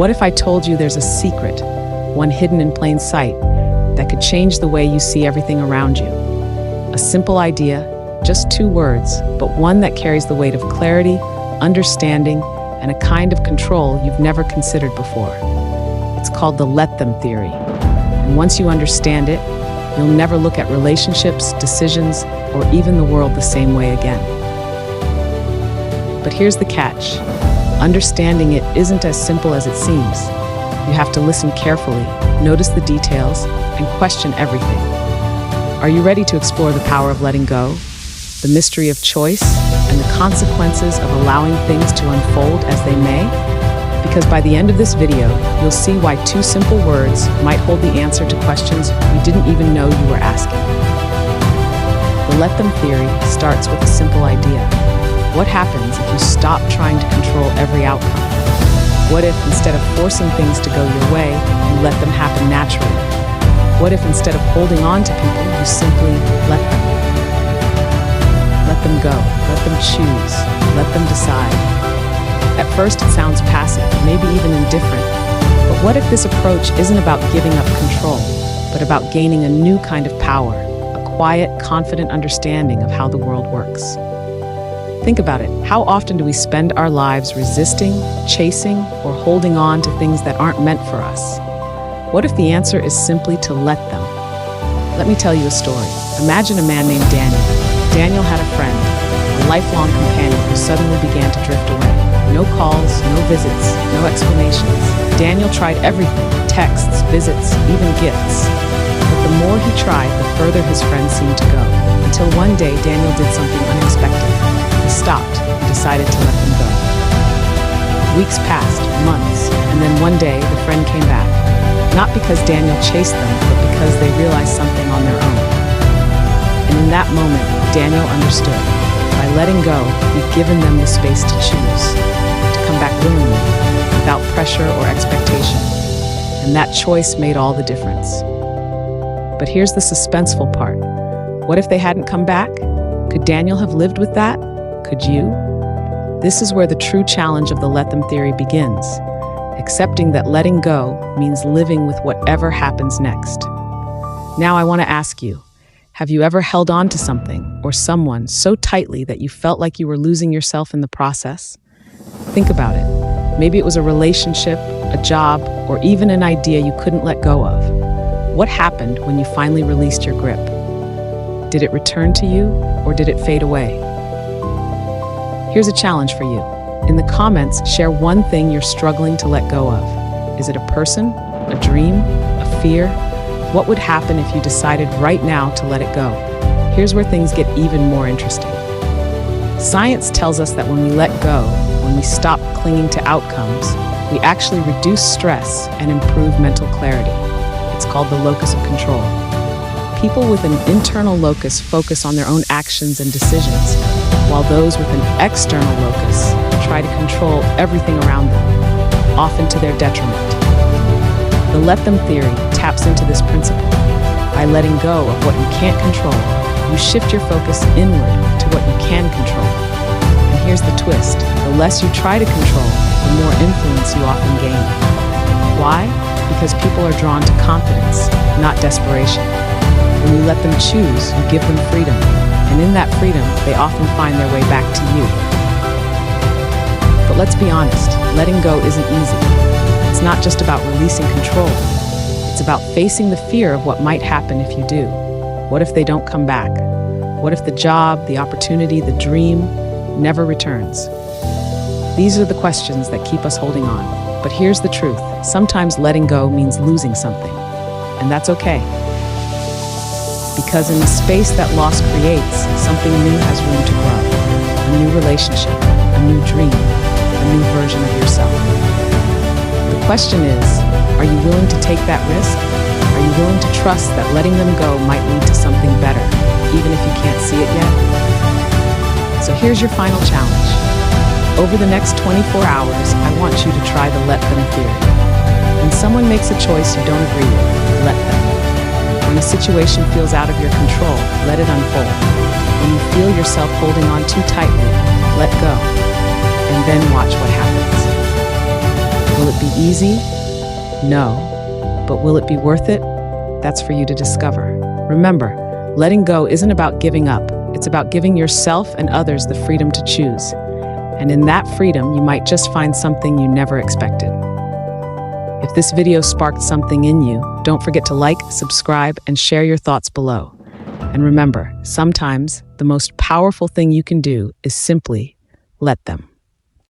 What if I told you there's a secret, one hidden in plain sight, that could change the way you see everything around you? A simple idea, just 2 words, but one that carries the weight of clarity, understanding, and a kind of control you've never considered before. It's called the let them theory. And once you understand it, you'll never look at relationships, decisions, or even the world the same way again. But here's the catch. Understanding it isn't as simple as it seems. You have to listen carefully, notice the details, and question everything. Are you ready to explore the power of letting go, the mystery of choice, and the consequences of allowing things to unfold as they may? Because by the end of this video, you'll see why 2 simple words might hold the answer to questions you didn't even know you were asking. The let them theory starts with a simple idea. What happens if you stop trying to control every outcome? What if instead of forcing things to go your way, you let them happen naturally? What if instead of holding on to people, you simply let them? Let them go, let them choose, let them decide. At first it sounds passive, maybe even indifferent. But what if this approach isn't about giving up control, but about gaining a new kind of power, a quiet, confident understanding of how the world works? Think about it. How often do we spend our lives resisting, chasing, or holding on to things that aren't meant for us? What if the answer is simply to let them? Let me tell you a story. Imagine a man named Daniel. Daniel had a friend, a lifelong companion who suddenly began to drift away. No calls, no visits, no explanations. Daniel tried everything, texts, visits, even gifts. But the more he tried, the further his friend seemed to go. Until one day, Daniel did something unexpected. He stopped and decided to let them go. Weeks passed, months, and then one day the friend came back. Not because Daniel chased them, but because they realized something on their own. And in that moment, Daniel understood. By letting go, he'd given them the space to choose, to come back willingly, without pressure or expectation. And that choice made all the difference. But here's the suspenseful part. What if they hadn't come back? Could Daniel have lived with that? Could you? This is where the true challenge of the let them theory begins. Accepting that letting go means living with whatever happens next. Now I want to ask you, have you ever held on to something or someone so tightly that you felt like you were losing yourself in the process? Think about it. Maybe it was a relationship, a job, or even an idea you couldn't let go of. What happened when you finally released your grip? Did it return to you, or did it fade away? Here's a challenge for you. In the comments, share one thing you're struggling to let go of. Is it a person, a dream, a fear? What would happen if you decided right now to let it go? Here's where things get even more interesting. Science tells us that when we let go, when we stop clinging to outcomes, we actually reduce stress and improve mental clarity. It's called the locus of control. People with an internal locus focus on their own actions and decisions, while those with an external locus try to control everything around them, often to their detriment. The let them theory taps into this principle. By letting go of what you can't control, you shift your focus inward to what you can control. And here's the twist. The less you try to control, the more influence you often gain. Why? Because people are drawn to confidence, not desperation. When you let them choose, you give them freedom. And in that freedom, they often find their way back to you. But let's be honest, letting go isn't easy. It's not just about releasing control. It's about facing the fear of what might happen if you do. What if they don't come back? What if the job, the opportunity, the dream never returns? These are the questions that keep us holding on. But here's the truth. Sometimes letting go means losing something. And that's okay. Because in the space that loss creates, something new has room to grow. A new relationship, a new dream, a new version of yourself. The question is, are you willing to take that risk? Are you willing to trust that letting them go might lead to something better, even if you can't see it yet? So here's your final challenge. Over the next 24 hours, I want you to try the let them theory. When someone makes a choice you don't agree with, let them. When a situation feels out of your control, let it unfold. When you feel yourself holding on too tightly, let go. And then watch what happens. Will it be easy? No. But will it be worth it? That's for you to discover. Remember, letting go isn't about giving up. It's about giving yourself and others the freedom to choose. And in that freedom, you might just find something you never expected. If this video sparked something in you, don't forget to like, subscribe, and share your thoughts below. And remember, sometimes the most powerful thing you can do is simply let them.